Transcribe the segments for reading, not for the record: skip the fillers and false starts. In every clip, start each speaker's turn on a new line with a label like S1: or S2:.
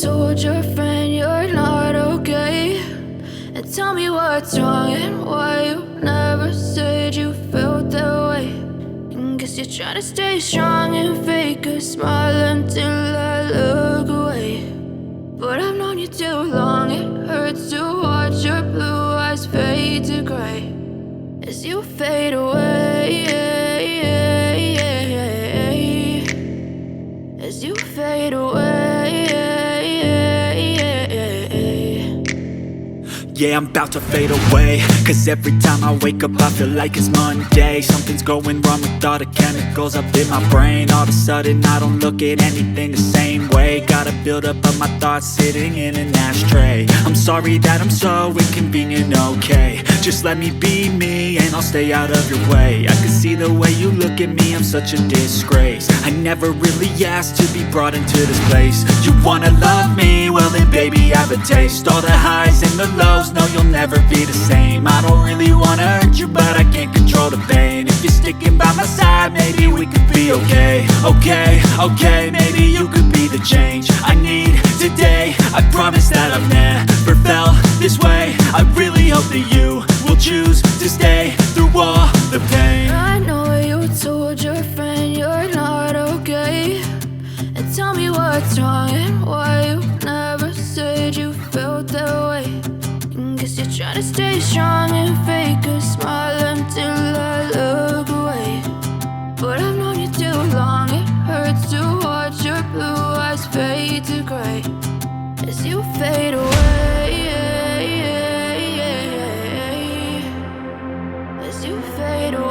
S1: told your friend you're not okay, and tell me what's wrong and why you never said you felt that way. And guess you're trying to stay strong and fake a smile until I look away. But I've known you too long, it hurts to watch your blue eyes fade to gray as you fade away, as you fade away.
S2: Yeah, I'm about to fade away, cause every time I wake up I feel like it's Monday. Something's going wrong with all the chemicals up in my brain. All of a sudden I don't look at anything the same way. Gotta build up of my thoughts sitting in an ashtray. I'm sorry that I'm so inconvenient, okay. Just let me be me and I'll stay out of your way. I can see the way you look at me, I'm such a disgrace. I never really asked to be brought into this place. You wanna love me? Well then baby I have a taste. All the highs and the lows, no you'll never be the same. I don't really wanna hurt you but I can't control the pain. If you're sticking by my side maybe we could be okay. Okay, maybe you could be the change I need today. I promise that I've never felt this way. I really hope that you will choose to stay through all the pain.
S1: I know you told your friend you're not okay, and tell me what's wrong and why you never said you felt that way. And guess you're trying to stay strong and fake a smile until I look away. But I've known you too long, it hurts to watch your blue eyes fade to gray as you fade away, as you fade away,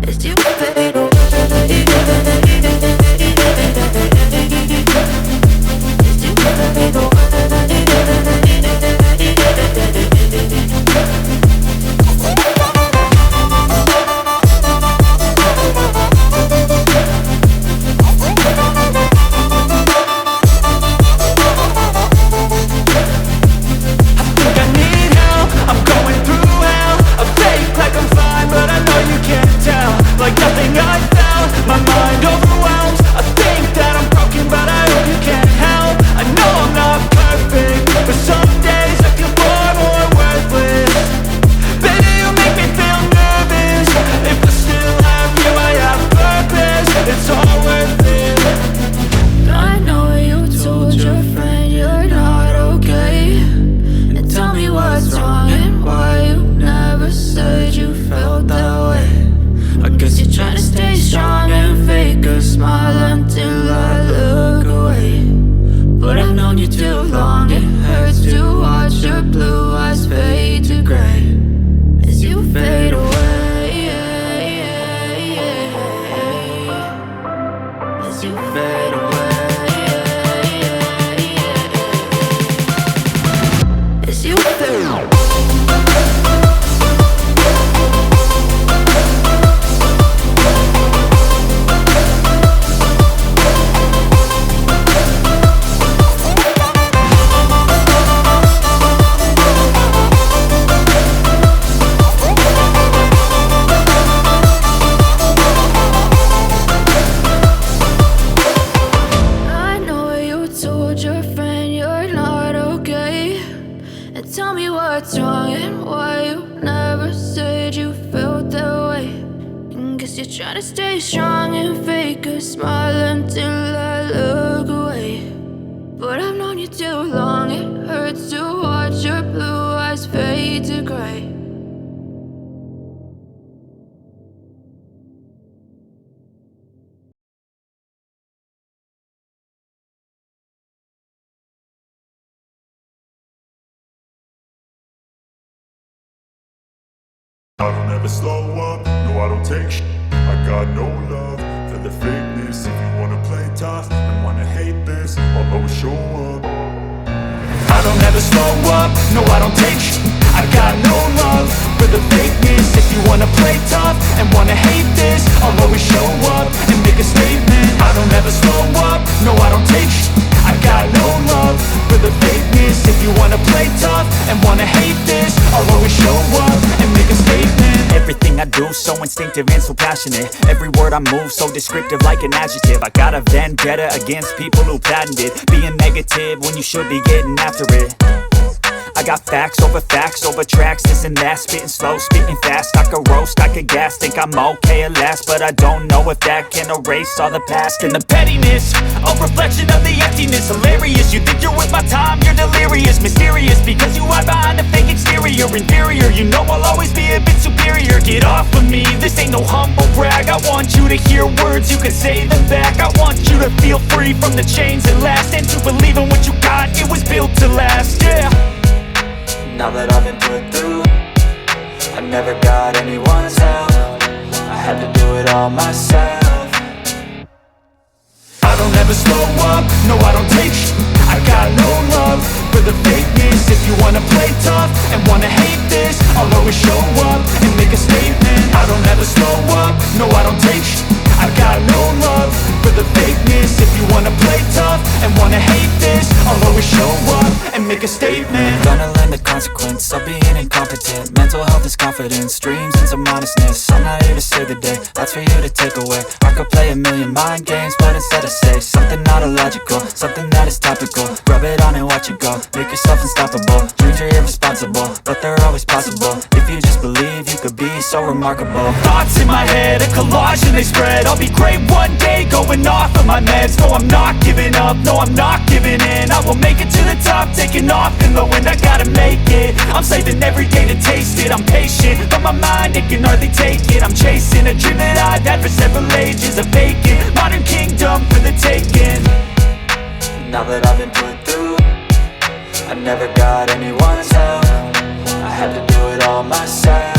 S1: as you fade away.
S3: I don't ever slow up, no I don't take shit. I got no love for the fakeness. If you wanna play tough and wanna hate this, I'll always show up.
S2: I don't ever slow up, no I don't take shit. I got no love for the fakeness. If you wanna play tough and wanna hate this, I'll always show up and make a statement. I don't ever slow up, no I don't take shit. I got no love for the fakeness. If you wanna play tough and wanna hate this, I'll always show up and make a statement. Everything I do so so instinctive and so passionate. Every word I move so descriptive like an adjective. I got a vendetta against people who patented being negative when you should be getting after it. I got facts over tracks, this and that. Spitting slow, spitting fast, I could roast, I could gas. Think I'm okay at last, but I don't know if that can erase all the past. And the pettiness, a reflection of the emptiness. Hilarious, you think you're with my time, you're delirious. Mysterious, because you hide behind a fake exterior. Inferior, you know I'll always be a bit superior. Get off of me, this ain't no humble brag. I want you to hear words, you can say them back. I want you to feel free from the chains that last, and to believe in what you got, it was built to last, yeah.
S4: Now that I've been put through, I never got anyone's help. I had to do it all myself.
S2: I don't ever slow up, no I don't take sh**. I got no love for the fakeness. If you wanna play tough and wanna hate this, I'll always show up and make a statement. I don't ever slow up, no I don't take sh**. I got no love for the fakeness. If you wanna play tough and wanna hate this, I'll always show up and make a statement.
S4: Gonna learn the consequence of being incompetent. Mental health is confidence, dreams and some honestness. I'm not here to save the day, that's for you to take away. I could play a million mind games, but instead I say something not illogical, something that is topical. Rub it on and watch it go, make yourself unstoppable. Dreams are irresponsible, but they're always possible. If you just believe, you could be so remarkable.
S2: Thoughts in my head, a collage and they spread. I'll be great one day, going off of my meds. No, I'm not giving up, no, I'm not giving in. I will make it to the top, taking off in the wind. I gotta make it, I'm saving every day to taste it. I'm patient, but my mind, it can hardly take it. I'm chasing a dream that I've had for several ages. A vacant, modern kingdom for the taking.
S4: Now that I've been put through, I never got anyone's help. I had to do it all myself.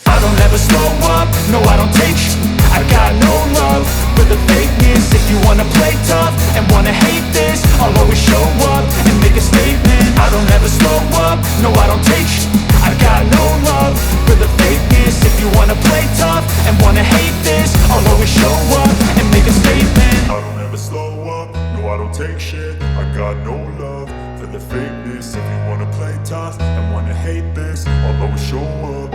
S2: I don't ever slow up, no I don't take sh**. I got no love for the fakeness. If you wanna play tough and wanna hate this, I'll always show up and make a statement. I don't ever slow up, no I don't take sh**. I got no love for the fakeness. If you wanna play tough and wanna hate this, I'll always show up and make a statement.
S3: I don't ever slow up, no I don't take shit. I got no love for the fakeness. If you wanna play tough and wanna hate this, I'll always show up.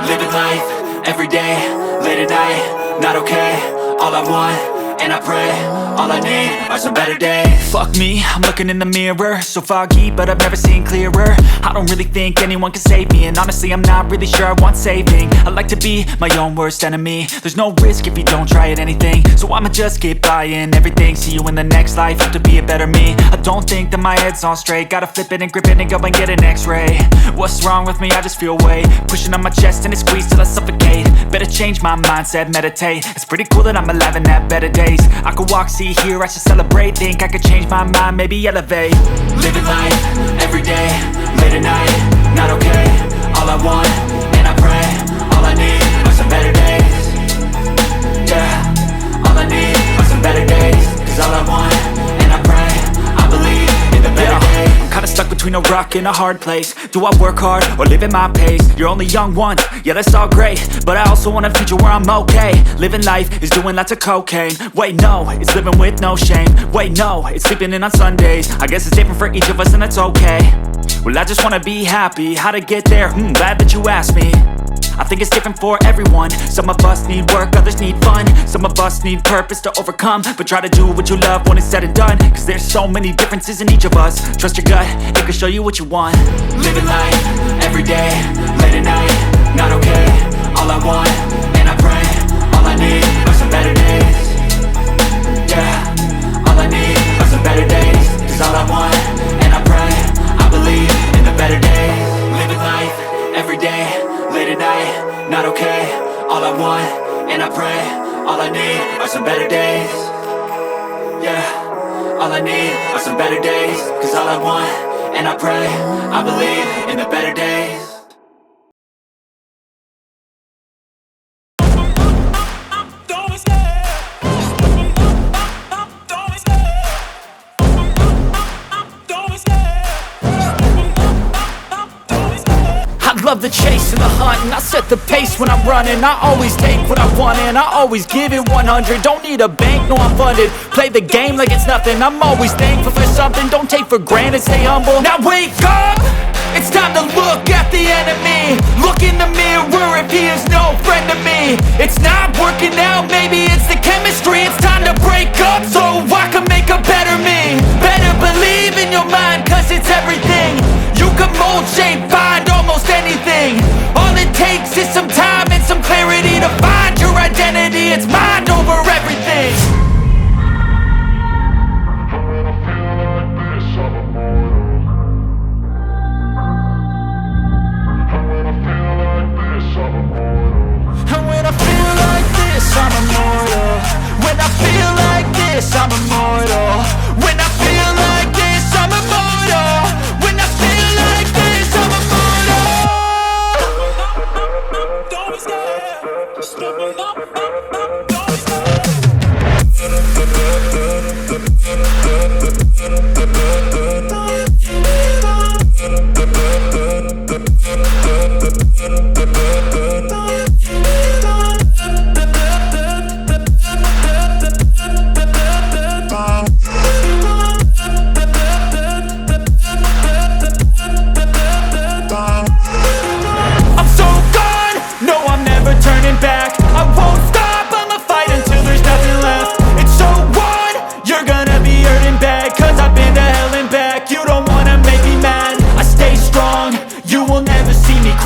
S2: Living life, every day, late at night, not okay. All I want, and I pray, all I need are some better days. Fuck me, I'm looking in the mirror, so foggy, but I've never seen clearer. I don't really think anyone can save me, and honestly I'm not really sure I want saving. I like to be my own worst enemy. There's no risk if you don't try at anything, so I'ma just keep buying everything. See you in the next life, have to be a better me. I don't think that my head's on straight, gotta flip it and grip it and go and get an x-ray. What's wrong with me? I just feel weight pushing on my chest and it squeezes till I suffocate. Better change my mindset, meditate. It's pretty cool that I'm alive and have better days. I could walk, see, hear, I should celebrate. Think I could change my mind, maybe elevate. Living life, every day, late at night, not okay. All I want, and I pray, all I need are some better days. Yeah, all I need are some better days. Cause all I want, and I pray, I believe in the better days. I'm kinda stuck between a rock and a hard place. Do I work hard or live at my pace? You're only young once, yeah that's all great, but I also want a future where I'm okay. Living life is doing lots of cocaine. Wait no, it's living with no shame. Wait no, it's sleeping in on Sundays. I guess it's different for each of us and that's okay. Well I just wanna be happy, how to get there? Glad that you asked me. I think it's different for everyone. Some of us need work, others need fun. Some of us need purpose to overcome. But try to do what you love when it's said and done. Cause there's so many differences in each of us. Trust your gut, it can show you what you want. Living life, every day, late at night, not okay. All I want, and I pray, all I need are some better days. Yeah, all I need are some better days. Cause all I want, and I pray, I believe in the better days. Living life, every day, late at night, not okay. All I want, and I pray, all I need are some better days. Yeah, all I need are some better days. Cause all I want, and I pray, I believe in the better days. the pace when I'm running. I always take what I want and I always give it 100. Don't need a bank, no I'm funded. Play the game like it's nothing. I'm always thankful for something. Don't take for granted, stay humble. Now wake up! It's time to look at the enemy. Look in the mirror if he is no friend to me. It's not working out, maybe it's the chemistry. It's time to break up so I can make a better me. Better believe in your mind, cause it's everything. You can mold, shape, find almost anything. All it takes is some time and some clarity to find your identity. It's mind over everything. I'm immortal. When I feel like this, I'm immortal. When I feel like this, I'm immortal. When I feel like this, I'm immortal. Don't be scared. Just let me know. Don't be scared.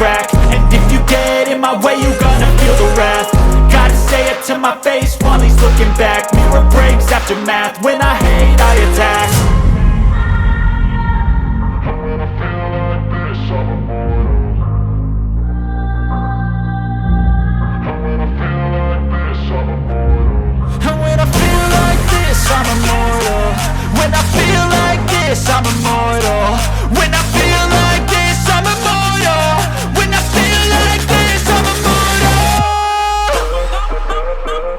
S2: And if you get in my way, you gonna feel the wrath. Gotta say it to my face while he's looking back. Mirror breaks after math. When I hate, I attack. When I feel like this, I'm immortal. When I feel like this, I'm immortal. When I feel like this, I'm immortal. When I feel like this, I'm immortal. When I feel like this, I'm immortal. When I feel like this, I'm immortal.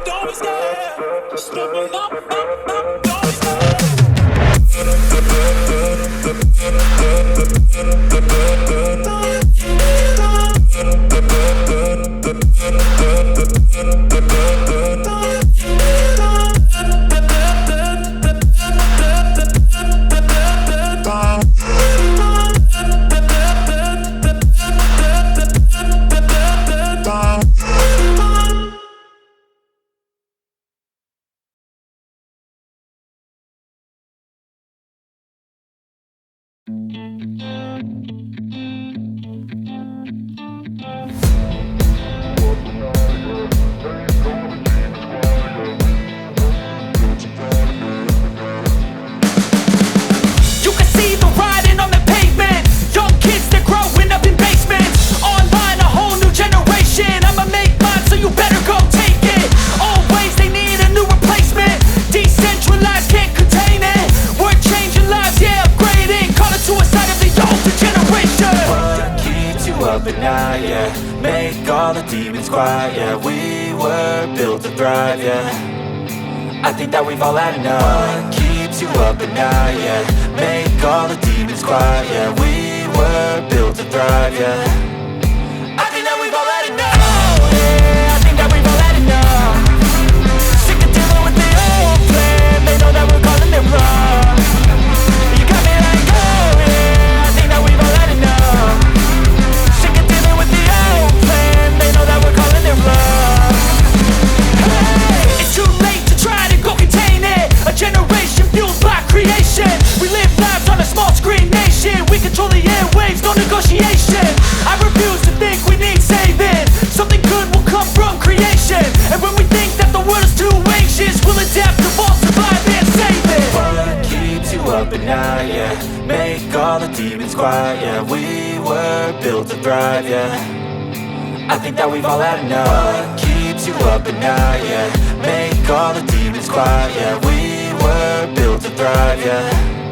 S2: Don't be scared. Just let me know. Don't be scared. But now, yeah, make all the demons quiet. Yeah, we were built to thrive, yeah. I think that we've all had enough. What keeps you up at night, yeah, make all the demons quiet. Yeah, we were built to thrive, yeah. I think that we've all had enough. Oh, yeah, I think that we've all had enough. Sick of dealing with the old plan. They know that we're calling it wrong. You got me like, oh, yeah, I think that we've all had enough. They know that we're calling it love. Hey, it's too late to try to go contain it. A generation fueled by creation. We live lives on a small screen nation. We control the airwaves, no negotiation. I refuse to think we need saving. Something good will come from creation. And when we think that the world is too anxious, we'll adapt, evolve, survive and save it. What keeps you up at night, yeah, make all the demons quiet. Yeah, we were built to thrive, yeah. I think that we've all had enough. What keeps you up at night, yeah, make all the demons quiet. Yeah, we were built to thrive, yeah.